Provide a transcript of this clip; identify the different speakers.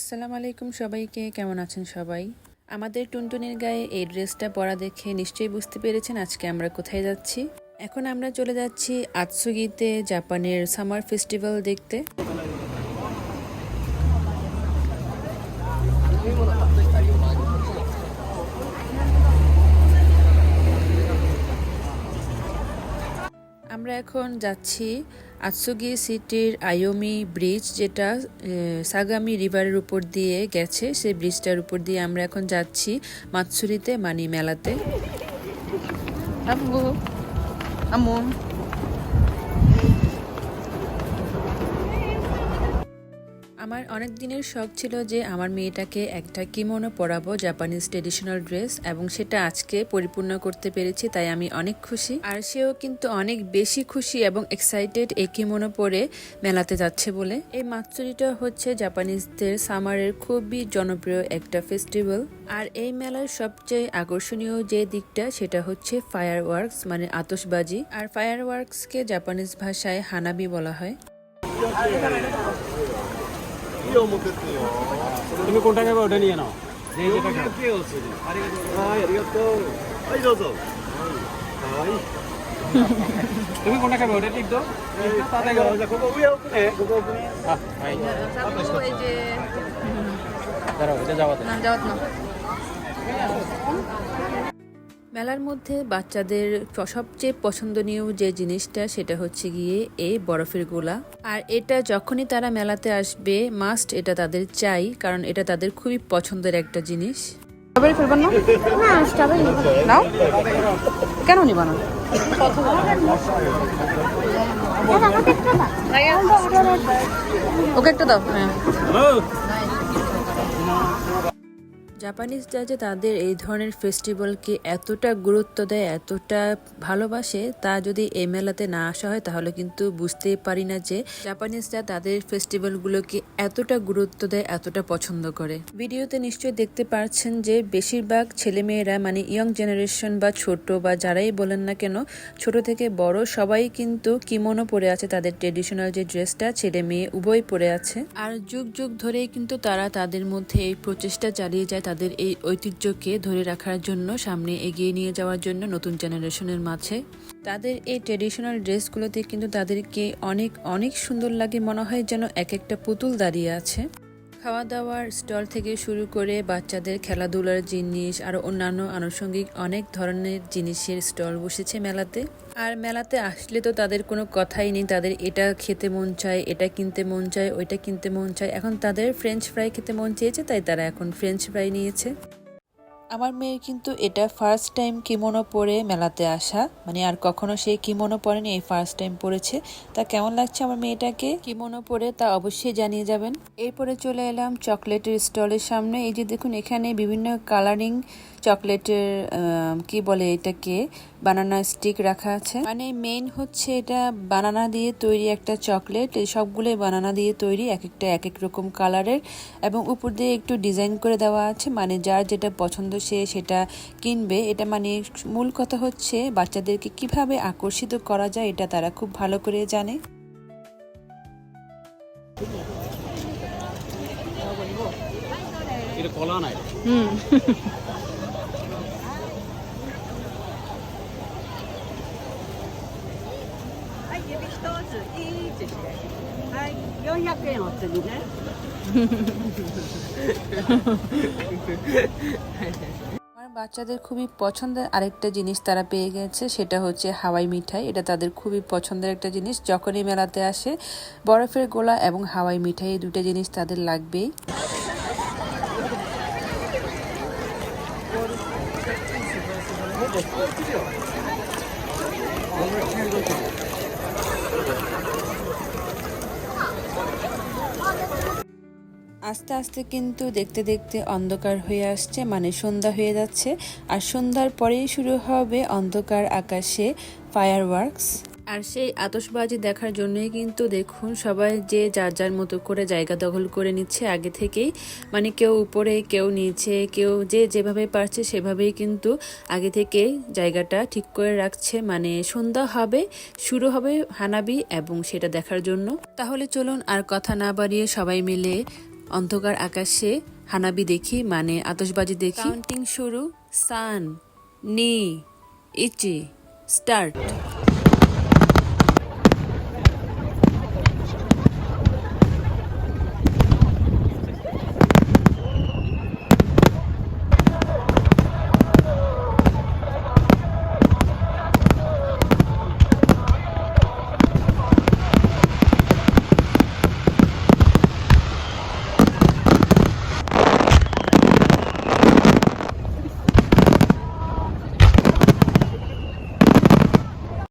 Speaker 1: আসসালামু আলাইকুম সবাইকে, কেমন আছেন সবাই? আমাদের টুনটুনির গায়ে এই ড্রেসটা পরা দেখে নিশ্চয়ই বুঝতে পেরেছেন আজকে আমরা কোথায় যাচ্ছি। এখন আমরা চলে যাচ্ছি আতসুগিতে, জাপানের সামার ফেস্টিভ্যাল দেখতে। আমরা এখন যাচ্ছি আতসুগি সিটির আয়োমি ব্রিজ, যেটা সাগামি রিভারের উপর দিয়ে গেছে। সেই ব্রিজটার উপর দিয়ে আমরা এখন যাচ্ছি মাতসুরিতে, মানে মেলাতে। আমার অনেক দিনের শখ ছিল যে আমার মেয়েটাকে একটা কিমোনো পরাবো, জাপানিজ ট্রেডিশনাল ড্রেস, এবং সেটা আজকে পরিপূর্ণ করতে পেরেছি, তাই আমি অনেক খুশি। আর সেও কিন্তু অনেক বেশি খুশি এবং এক্সাইটেড এই কিমোনো পরে মেলাতে যাচ্ছে বলে। এই মাতসুরিটা হচ্ছে জাপানিজদের সামারের খুবই জনপ্রিয় একটা ফেস্টিভ্যাল। আর এই মেলার সবচেয়ে আকর্ষণীয় যে দিকটা সেটা হচ্ছে ফায়ার ওয়ার্কস, মানে আতশবাজি। আর ফায়ার ওয়ার্কসকে জাপানিজ ভাষায় হানাবি বলা হয়।
Speaker 2: いいよ持ってってよ。
Speaker 3: তুমি কোনটা খাবে ওটা নিয়ে নাও। যে যেটা খাবে।
Speaker 2: はい、ありがとう。はい、どうぞ。はい。
Speaker 3: তুমি কোনটা খাবে ওটা ঠিক দাও। তাতে
Speaker 2: じゃあここ上奥ね。ここ奥ね。
Speaker 3: あ、はい。দাঁড়াও, এটা যাওয়াতে।
Speaker 1: মেলার মধ্যে বাচ্চাদের সবচেয়ে পছন্দনীয় যে জিনিসটা সেটা হচ্ছে গিয়ে এই বরফের গোলা। আর এটা যখনই তারা মেলাতে আসবে মাস্ট এটা তাদের চাই, কারণ এটা তাদের খুবই পছন্দের একটা জিনিস। স্ট্রবেরি ফেলবেন না?
Speaker 4: না স্ট্রবেরি
Speaker 1: নাও। কেন নিবা না? ওকে একটা দাও। হ্যাঁ, জাপানিজরা যে তাদের এই ধরনের ফেস্টিভ্যালকে এতটা গুরুত্ব দেয়, এতটা ভালোবাসে, তা যদি এই মেলাতে না আসা হয় তাহলে কিন্তু বুঝতেই পারি না যে জাপানিজরা তাদের ফেস্টিভ্যালগুলোকে এতটা গুরুত্ব দেয়, এতটা পছন্দ করে। ভিডিওতে নিশ্চয়ই দেখতে পাচ্ছেন যে বেশিরভাগ ছেলেমেয়েরা, মানে ইয়ং জেনারেশন বা ছোট বা যারাই বলেন না কেন, ছোট থেকে বড় সবাই কিন্তু কিমোনো পরে আছে, তাদের ট্রেডিশনাল যে ড্রেসটা ছেলে মেয়ে উভয় পরে আছে। আর যুগ যুগ ধরেই কিন্তু তারা তাদের মধ্যে এই প্রচেষ্টা চালিয়ে যায় তাদের এই ঐতিহ্যকে ধরে রাখার জন্য, সামনে এগিয়ে নিয়ে যাওয়ার জন্য নতুন জেনারেশনের মাঝে। তাদের এই ট্রেডিশনাল ড্রেসগুলোতে কিন্তু তাদেরকে অনেক অনেক সুন্দর লাগে, মনে হয় যেন এক একটা পুতুল দাঁড়িয়ে আছে। খাওয়া দাওয়ার স্টল থেকে শুরু করে বাচ্চাদের খেলাধুলার জিনিস আর অন্যান্য আনুষঙ্গিক অনেক ধরনের জিনিসের স্টল বসেছে মেলাতে। আর মেলাতে আসলে তো তাদের কোনো কথাই নেই, তাদের এটা খেতে মন চায়, এটা কিনতে মন চায়, ওইটা কিনতে মন চায়। এখন তাদের ফ্রেঞ্চ ফ্রাই খেতে মন চেয়েছে, তাই তারা এখন ফ্রেঞ্চ ফ্রাই নিয়েছে। আমার মেয়ের কিন্তু এটা ফার্স্ট টাইম কিমোনো পরে মেলাতে আসা, মানে আর কখনো সে কিমোনো পরেনি, এই ফার্স্ট টাইম পরেছে। তা কেমন লাগছে আমার মেয়েটাকে কিমোনো পরে তা অবশ্যই জানিয়ে যাবেন। এরপরে চলে এলাম চকলেটের স্টলের সামনে। এই যে দেখুন, এখানে বিভিন্ন কালারিং চকলেটের কি বলে এটাকে, বানানা স্টিক রাখা আছে। মানে মেইন হচ্ছে এটা বানানা দিয়ে তৈরি একটা চকলেট। এই সবগুলোই বানানা দিয়ে তৈরি, এক একটা এক এক রকম কালারের, এবং উপর দিয়ে একটু ডিজাইন করে দেওয়া আছে, মানে যার যেটা পছন্দ সে সেটা কিনবে। এটা মানে মূল কথা হচ্ছে বাচ্চাদেরকে কিভাবে আকর্ষিত করা যায় এটা তারা খুব ভালো করে জানে।
Speaker 3: এটা কলা নাই।
Speaker 4: はい、400円お釣りね。
Speaker 1: আমার বাচ্চাদের খুবই পছন্দের আরেকটা জিনিস তারা পেয়ে গেছে, সেটা হচ্ছে হাওয়াই মিঠাই। এটা তাদের খুবই পছন্দের একটা জিনিস। যখনই মেলাতে আসে বরফের গোলা এবং হাওয়াই মিঠাই, এই দুটো জিনিস তাদের লাগবেই। আস্তে আস্তে কিন্তু দেখতে দেখতে অন্ধকার হয়ে আসছে, মানে সন্ধ্যা হয়ে যাচ্ছে। আর সন্ধ্যার পরেই শুরু হবে অন্ধকার আকাশে ফায়ার ওয়ার্কস। আর সেই আতশবাজি দেখার জন্যই কিন্তু দেখুন সবাই যে যার যার মতো করে জায়গা দখল করে নিচ্ছে আগে থেকেই, মানে কেউ উপরে কেউ নিচে, কেউ যে যেভাবে পারছে সেভাবেই কিন্তু আগে থেকে জায়গাটা ঠিক করে রাখছে। মানে সন্ধ্যা হবে, শুরু হবে হানাবি এবং সেটা দেখার জন্য। তাহলে চলুন আর কথা না বাড়িয়ে সবাই মিলে অন্ধকার আকাশে হানাবি দেখি মানে আতশবাজি দেখি। কাউন্টিং শুরু, সান, নি, ইচি, স্টার্ট।